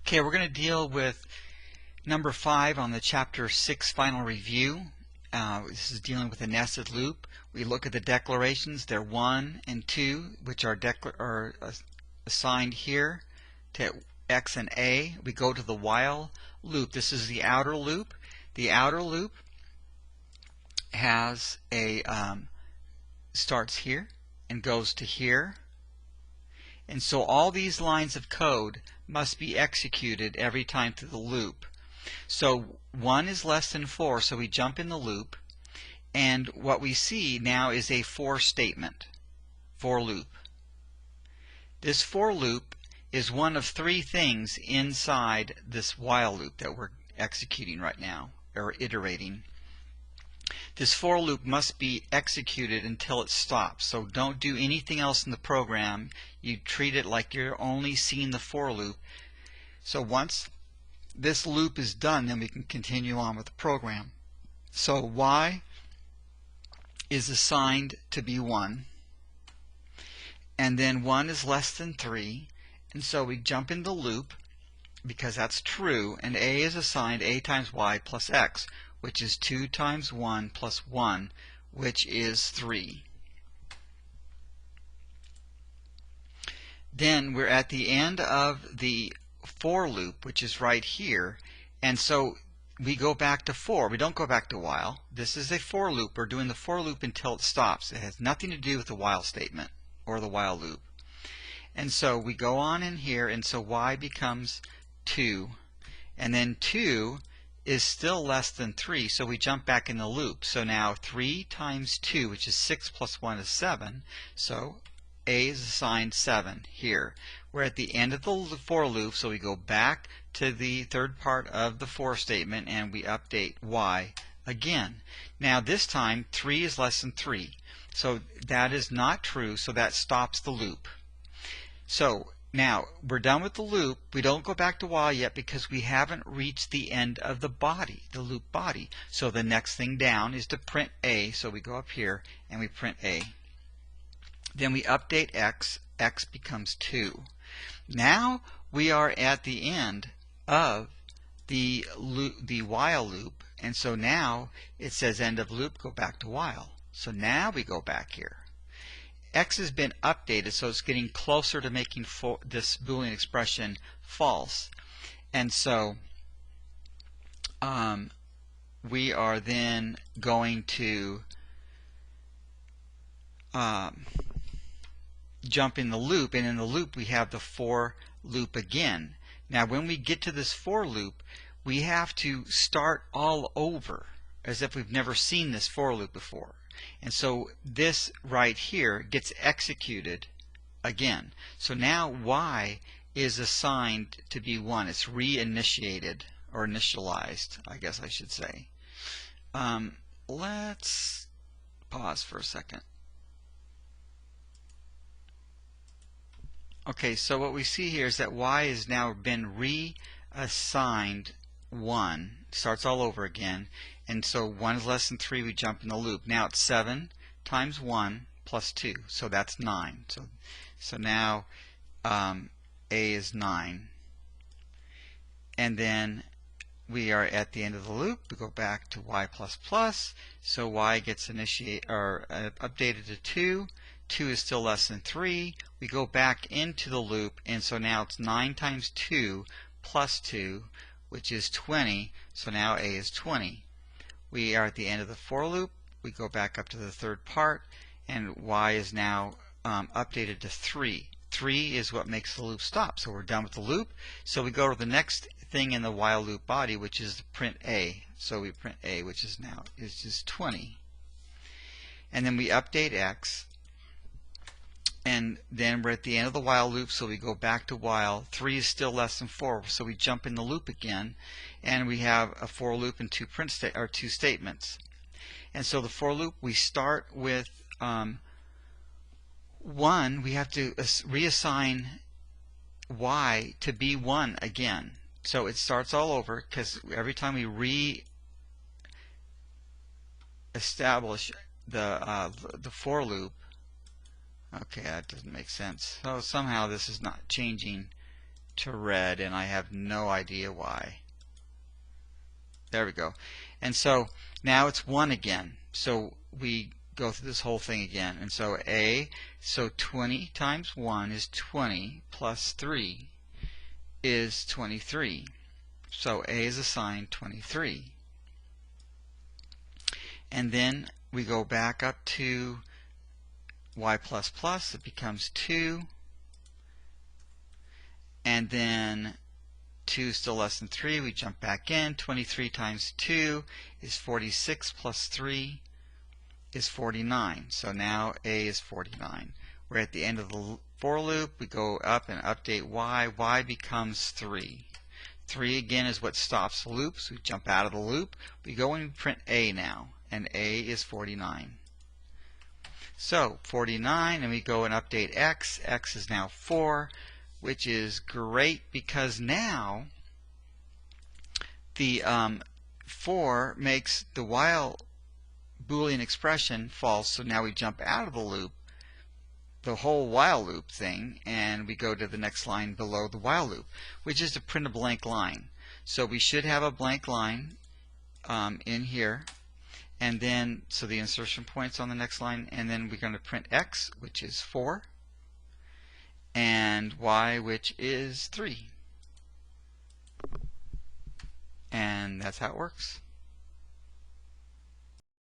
Okay, we're going to deal with number 5 on the chapter 6 final review. This is dealing with a nested loop. We look at the declarations. They're 1 and 2, which are assigned here to x and a. We go to the while loop. This is the outer loop. The outer loop has a starts here and goes to here. And so all these lines of code must be executed every time through the loop. So 1 is less than 4, so we jump in the loop, and what we see now is a for statement, for loop. This for loop is one of 3 things inside this while loop that we're executing right now, or iterating. This for loop must be executed until it stops. So don't do anything else in the program. You treat it like you're only seeing the for loop. So once this loop is done, then we can continue on with the program. So y is assigned to be 1, and then 1 is less than 3, and so we jump in the loop because that's true, and a is assigned a times y plus x, which is 2 times 1 plus 1, which is 3. Then we're at the end of the for loop, which is right here, and so we go back to for. We don't go back to while. This is a for loop. We're doing the for loop until it stops. It has nothing to do with the while statement or the while loop. And so we go on in here, and so y becomes 2, and then 2 is still less than 3, so we jump back in the loop. So now 3 times 2, which is 6 plus 1 is 7, so a is assigned 7 here. We're at the end of the for loop, so we go back to the third part of the for statement and we update y again. Now this time 3 is less than 3, so that is not true, so that stops the loop. So now we're done with the loop. We don't go back to while yet because we haven't reached the end of the body, the loop body. So the next thing down is to print a, so we go up here and we print a. Then we update x, x becomes 2. Now we are at the end of the while loop, and so now it says end of loop, go back to while. So now we go back here. X has been updated, so it's getting closer to making this Boolean expression false. And so we are then going to jump in the loop, and in the loop we have the for loop again. Now when we get to this for loop, we have to start all over as if we've never seen this for loop before. And so this right here gets executed again. So now y is assigned to be 1. It's reinitiated, or initialized, I guess I should say. Let's pause for a second. Okay, so what we see here is that y has now been reassigned 1. Starts all over again. And so 1 is less than 3, we jump in the loop. Now it's 7 times 1 plus 2, so that's 9. So now a is 9. And then we are at the end of the loop. We go back to y plus plus, so y gets updated to 2. 2 is still less than 3. We go back into the loop, and so now it's 9 times 2 plus 2, which is 20. So now a is 20. We are at the end of the for loop. We go back up to the third part, and y is now updated to 3. 3 is what makes the loop stop. So we're done with the loop. So we go to the next thing in the while loop body, which is print a. So we print a, which is now just 20. And then we update x. And then we're at the end of the while loop, so we go back to while. 3 is still less than 4, so we jump in the loop again, and we have a for loop and 2 statements. And so the for loop, we start with 1. We have to reassign y to be 1 again. So it starts all over because every time we re-establish the for loop. Okay, that doesn't make sense. So somehow this is not changing to red, and I have no idea why. There we go. And so now it's 1 again. So we go through this whole thing again. And so so 20 times 1 is 20 plus 3 is 23. So A is assigned 23. And then we go back up to y++, it becomes 2. And then 2 is still less than 3, we jump back in. 23 times 2 is 46 plus 3 is 49. So now A is 49. We're at the end of the for loop. We go up and update y. Y becomes 3. 3 again is what stops the loop, so we jump out of the loop. We go and print A now, and A is 49. So 49, and we go and update x. X is now 4, which is great because now the 4 makes the while Boolean expression false, so now we jump out of the loop, the whole while loop thing, and we go to the next line below the while loop, which is to print a blank line. So we should have a blank line in here, and then so the insertion point's on the next line, and then we're going to print x, which is 4, and y, which is 3. And that's how it works.